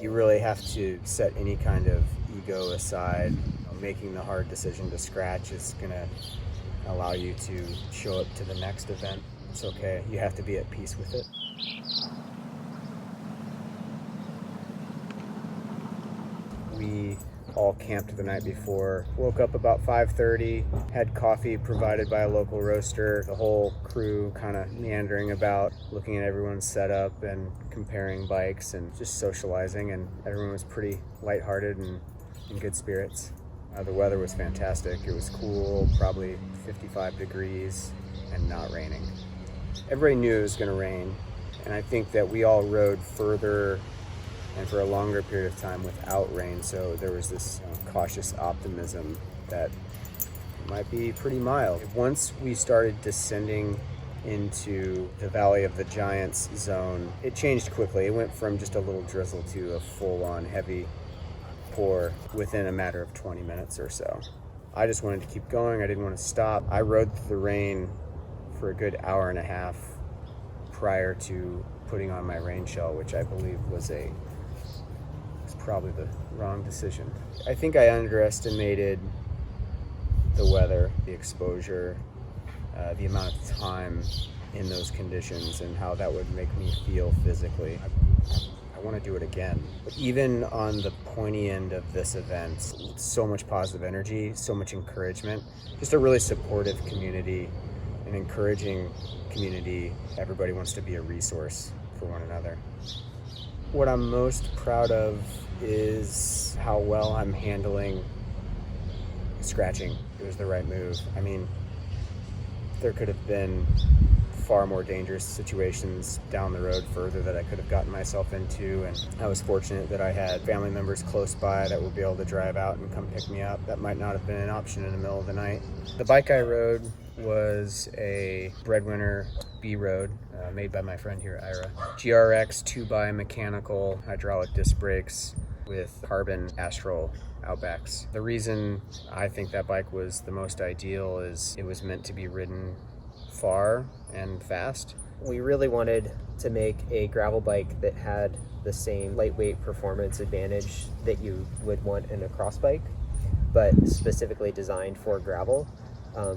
You really have to set any kind of ego aside. Making the hard decision to scratch is going to allow you to show up to the next event. It's okay. You have to be at peace with it. We all camped the night before, woke up about 5:30, had coffee provided by a local roaster, the whole crew kind of meandering about, looking at everyone's setup and comparing bikes and just socializing, and everyone was pretty lighthearted and in good spirits. The weather was fantastic. It was cool, probably 55 degrees and not raining. Everybody knew it was going to rain, and I think that we all rode further and for a longer period of time without rain, so there was this cautious optimism that it might be pretty mild. Once we started descending into the Valley of the Giants zone, it changed quickly. It went from just a little drizzle to a full-on heavy pour within a matter of 20 minutes or so. I just wanted to keep going. I didn't want to stop. I rode through the rain for a good hour and a half prior to putting on my rain shell, which I believe was probably the wrong decision. I think I underestimated the weather, the exposure, the amount of time in those conditions and how that would make me feel physically. I want to do it again. But even on the pointy end of this event, so much positive energy, so much encouragement, just a really supportive community, an encouraging community. Everybody wants to be a resource for one another. What I'm most proud of is how well I'm handling scratching. It was the right move. I mean, there could have been far more dangerous situations down the road further that I could have gotten myself into, and I was fortunate that I had family members close by that would be able to drive out and come pick me up. That might not have been an option in the middle of the night. The bike I rode was a Breadwinner B-Road made by my friend here, Ira. GRX 2x mechanical hydraulic disc brakes with carbon Astral Outbacks. The reason I think that bike was the most ideal is it was meant to be ridden far and fast. We really wanted to make a gravel bike that had the same lightweight performance advantage that you would want in a cross bike, but specifically designed for gravel.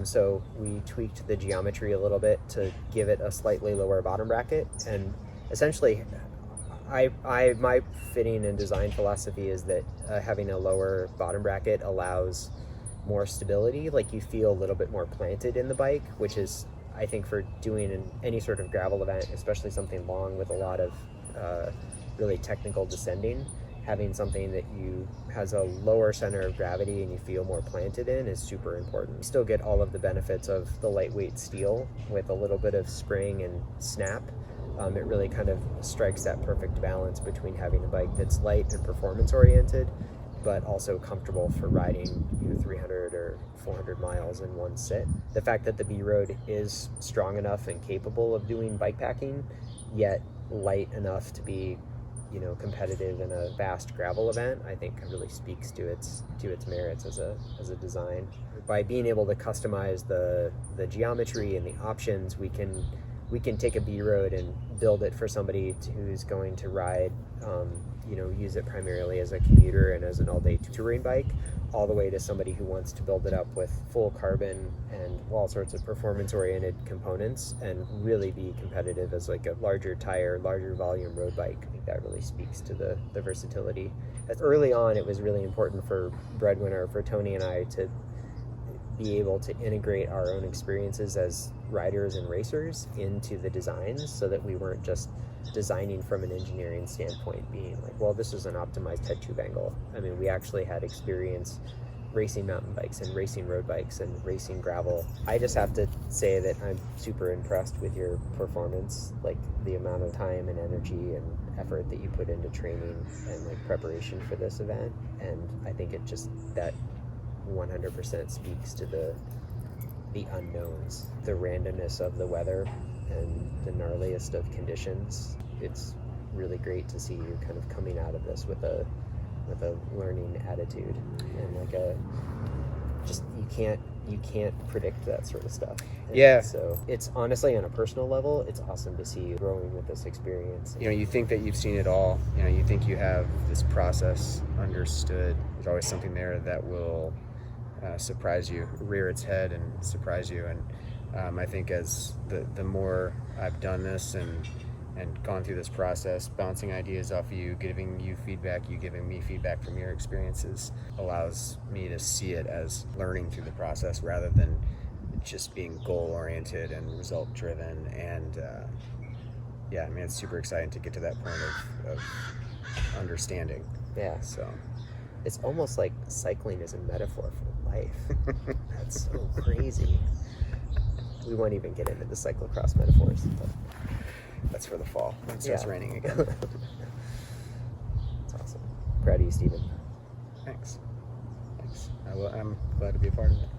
So we tweaked the geometry a little bit to give it a slightly lower bottom bracket, and essentially my fitting and design philosophy is that having a lower bottom bracket allows more stability, like you feel a little bit more planted in the bike, which is, I think, for doing any sort of gravel event, especially something long with a lot of really technical descending, having something that has a lower center of gravity and you feel more planted in is super important. You still get all of the benefits of the lightweight steel with a little bit of spring and snap. It really kind of strikes that perfect balance between having a bike that's light and performance oriented, but also comfortable for riding 300 or 400 miles in one sit. The fact that the B-Road is strong enough and capable of doing bike packing, yet light enough to be competitive in a vast gravel event, I think really speaks to its merits as a design. By being able to customize the geometry and the options, we can take a B-Road and build it for somebody who's going to ride, use it primarily as a commuter and as an all-day touring bike, all the way to somebody who wants to build it up with full carbon and all sorts of performance-oriented components and really be competitive as like a larger tire, larger volume road bike. I think that really speaks to the versatility. Early on, it was really important for Breadwinner, for Tony and I, to be able to integrate our own experiences as riders and racers into the designs, so that we weren't just designing from an engineering standpoint, being like, well, this is an optimized head tube angle. I mean, we actually had experience racing mountain bikes and racing road bikes and racing gravel. I just have to say that I'm super impressed with your performance, like the amount of time and energy and effort that you put into training and like preparation for this event. And I think it just, that 100% speaks to the unknowns, the randomness of the weather and the gnarliest of conditions. It's really great to see you kind of coming out of this with a learning attitude and like you you can't predict that sort of stuff. And Yeah. so it's honestly, on a personal level, it's awesome to see you growing with this experience. You know, you think that you've seen it all. You know, you think you have this process understood. There's always something there that will surprise you, rear its head and surprise you. And I think as the more I've done this and gone through this process, bouncing ideas off of you, giving you feedback, you giving me feedback from your experiences, allows me to see it as learning through the process rather than just being goal-oriented and result-driven. And yeah, I mean, it's super exciting to get to that point of understanding. Yeah. So It's almost like cycling is a metaphor for life. That's so crazy. We won't even get into the cyclocross metaphors. But that's for the fall. It starts raining again. That's awesome. Proud of you, Steven. Thanks. I'm glad to be a part of it.